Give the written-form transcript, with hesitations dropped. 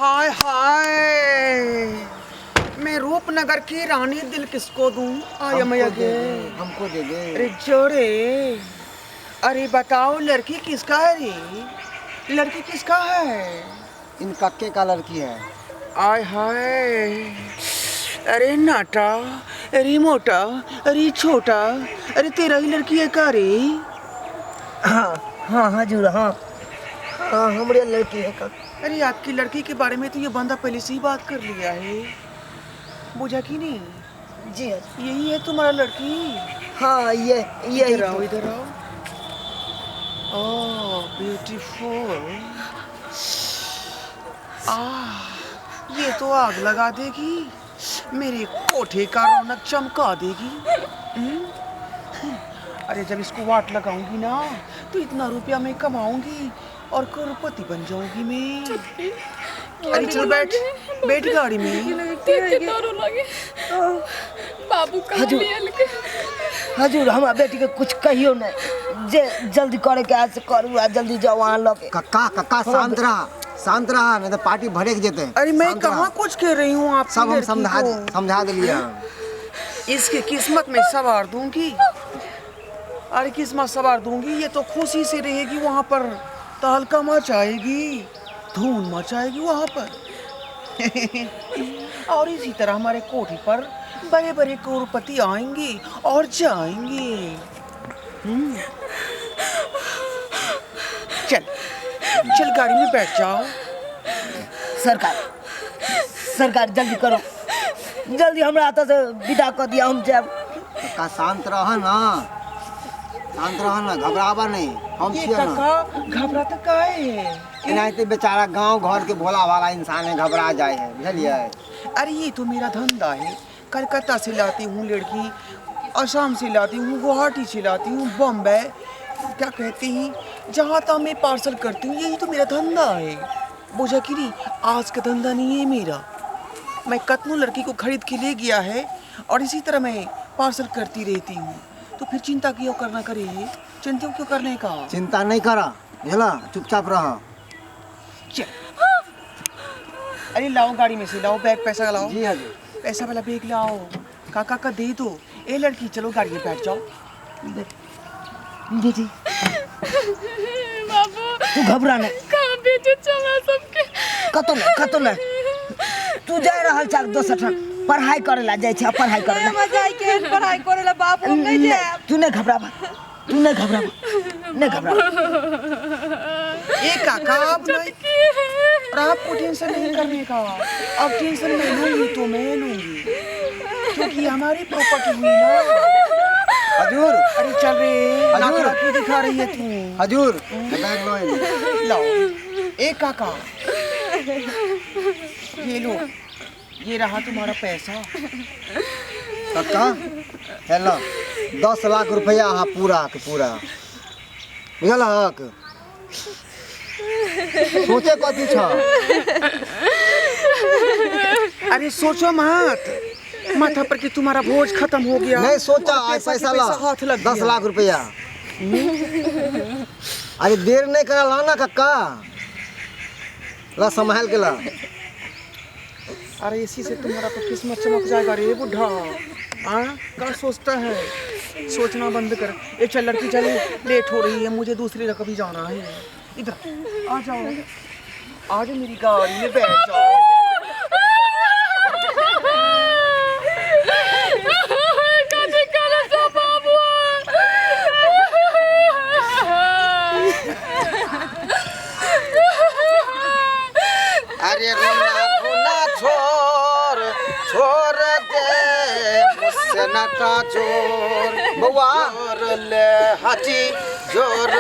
हाय हाय, मैं रूपनगर की रानी दिल किसको दूं? आया मैया गे, हमको दे दे। अरे जोरे, अरे बताओ लड़की किसका है रे? लड़की किसका है? इन कक्के का लड़की है। आय हाय, अरे नाटा, अरे मोटा, अरे छोटा, अरे तेरा ही लड़की है का रे? हाँ हजूर, हाँ हाँ हमारे लड़की है का। अरे आपकी लड़की के बारे में तो ये बंदा पहले से ही बात कर लिया है, बुझा कि नहीं? जी हजूर। यही है तुम्हारा लड़की? हाँ ये इधर आओ, इधर आओ। Oh beautiful. ये तो आग लगा देगी, मेरे कोठे का रौनक चमका देगी। अरे जब इसको वाट लगाऊंगी ना तो इतना रुपया मैं कमाऊंगी और करोड़पति बन जाऊंगी मैं। अरे चल बैठ, बैठ गाड़ी में। बाबू हजूर, हजूर हमारा बेटी के कुछ कहियो नहीं, जे जल्दी करे के आज से करू, आज जल्दी जाओ वहाँ लगे। कक्का कक्का शांत रहा नहीं तो पार्टी भड़क जेते। अरे मैं कहाँ कुछ कह रही हूँ, आप सब हम समझा दिलिए। इसकी किस्मत में सवार दूंगी। अरे किस्मत सवार दूंगी, ये तो खुशी से रहेगी वहाँ पर, तहलका मचाएगी, धूम मचाएगी वहाँ पर। और इसी तरह हमारे कोठी पर बड़े बड़े करोड़पति आएंगे और जाएंगे। चल चल गाड़ी में बैठ जाओ। सरकार जल्दी करो, जल्दी हमरा हाथ से विदा कर दिया, हम जाब। कक्का शांत रह ना, घबरावा नहीं। हम ये छिए ना। काका घबराता काहे है? इनाते बेचारा गांव घर के भोला भाला इंसान है, घबरा जाए है, बुझलिए? अरे ये तो मेरा धंधा है, कलकत्ता से लाती हूँ लड़की, असम से लाती हूँ, गुवाहाटी से लाती हूँ, बॉम्बे, क्या कहती हैं, जहाँ तक मैं पार्सल करती हूँ, यही तो मेरा धंधा है। बोझा कि नहीं, आज का धंधा नहीं है मेरा। मैं कतनों लड़की को खरीद के ले गया है और इसी तरह मैं पार्सल करती रहती हूँ। तो फिर चिंता क्यों करना करे, चिंता क्यों करने का? चिंता नहीं करा, बुझला? चुपचाप रह। चल, अरे लाओ गाड़ी में से, लाओ बैग, पैसा लाओ। जी हजूर। पैसा वाला बैग लाओ, काका का दे दो। ए लड़की चलो गाड़ी में बैठ जाओ। बेटी बाबू तू घबरा नहीं, कहाँ बेचे चला सबके? कतो नहीं, तू जा रहल चाक दोसर ठाम पढ़ाई करे ला जाए छे, पढ़ाई करे ला जाए के पढ़ाई करे ला बाबू हम नहीं जाए। तू नहीं घबरावा। ए काका अब नहीं, और आपको टेंशन नहीं करने का, अब टेंशन मैं लूंगी तो मैं लूंगी, क्योंकि हमारी प्रॉपर्टी हुई ना। हजूर, अरे चल रे, हजूर। नाक क्यों दिखा रही है तू? हजूर बैग लो इन्हें। लाओ। ए काका, ये लो, ये रहा तुम्हारा पैसा। कक्का हेलो, 10 लाख रुपया हाँ पूरा के पूरा, बुझल हक? सोचे कथी छ? अरे सोचो मत, माथा पर कि तुम्हारा बोझ खत्म हो गया। नहीं सोचा, और आज पैसा के ला, हाथ लग 10 गया। लाख रुपया। अरे देर नहीं करा ला ना कक्का, ला संभाल के ला। अरे इसी से तुम्हारा तो किस्मत चमक जाएगा रे बुढ़ा। क्या सोचता है, सोचना बंद कर। ये चल लड़की चले, लेट हो रही है, मुझे दूसरी जगह भी जाना है। इधर आ जाओ, आ जाओ मेरी गाड़ी में बैठ जाओ। अरे रोना धोना छोड़ दे मुझसे नाता जोर, बउआ जोर ले हाथी जोर